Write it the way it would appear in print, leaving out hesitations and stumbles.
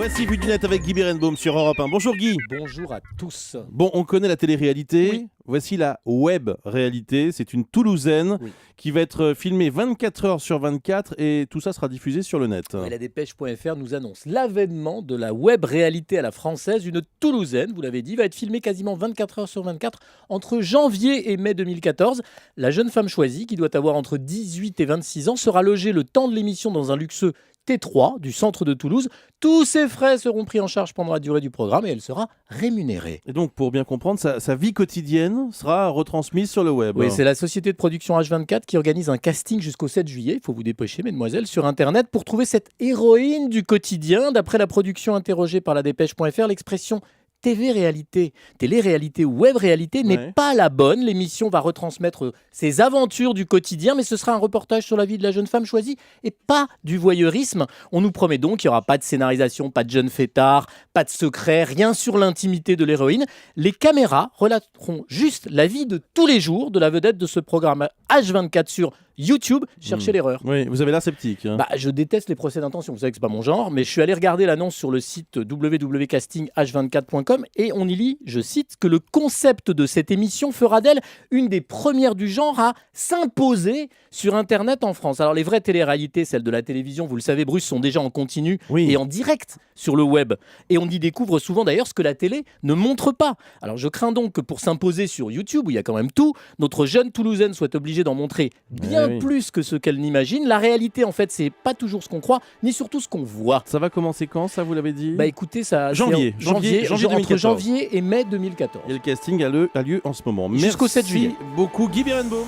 Voici Vue du Net avec Guy Berenbaum sur Europe 1. Bonjour Guy. Bonjour à tous. Bon, on connaît la télé-réalité. Oui. Voici la web-réalité. C'est une Toulousaine qui va être filmée 24 heures sur 24 et tout ça sera diffusé sur le net. Et la dépêche.fr nous annonce l'avènement de la web-réalité à la française. Une Toulousaine, vous l'avez dit, va être filmée quasiment 24 heures sur 24 entre janvier et mai 2014. La jeune femme choisie, qui doit avoir entre 18 et 26 ans, sera logée le temps de l'émission dans un luxueux T3 du centre de Toulouse. Tous ses frais seront pris en charge pendant la durée du programme et elle sera rémunérée. Et donc, pour bien comprendre, sa vie quotidienne sera retransmise sur le web. Oui, c'est la société de production H24 qui organise un casting jusqu'au 7 juillet. Il faut vous dépêcher, mesdemoiselles, sur Internet pour trouver cette héroïne du quotidien. D'après la production interrogée par la dépêche.fr, l'expression TV-réalité, télé-réalité ou web-réalité n'est pas la bonne. L'émission va retransmettre ses aventures du quotidien, mais ce sera un reportage sur la vie de la jeune femme choisie et pas du voyeurisme. On nous promet donc qu'il n'y aura pas de scénarisation, pas de jeunes fêtards, pas de secret, rien sur l'intimité de l'héroïne. Les caméras relateront juste la vie de tous les jours de la vedette de ce programme H24 sur YouTube. Cherchez l'erreur. Oui, vous avez l'air sceptique. Je déteste les procès d'intention, vous savez que c'est pas mon genre, mais je suis allé regarder l'annonce sur le site www.casting-h24.com et on y lit, je cite, que le concept de cette émission fera d'elle une des premières du genre à s'imposer sur Internet en France. Alors les vraies téléréalités, celles de la télévision, vous le savez Bruce, sont déjà en continu et en direct sur le web. Et on y découvre souvent d'ailleurs ce que la télé ne montre pas. Alors je crains donc que pour s'imposer sur YouTube, où il y a quand même tout, notre jeune Toulousaine soit obligée d'en montrer bien plus que ce qu'elle n'imagine. La réalité, en fait, c'est pas toujours ce qu'on croit, ni surtout ce qu'on voit. Ça va commencer quand, ça, vous l'avez dit? Écoutez, ça... Janvier entre janvier et mai 2014. Et le casting a lieu en ce moment. Jusqu'au 7 juillet. Merci beaucoup, Guy Berenbaum.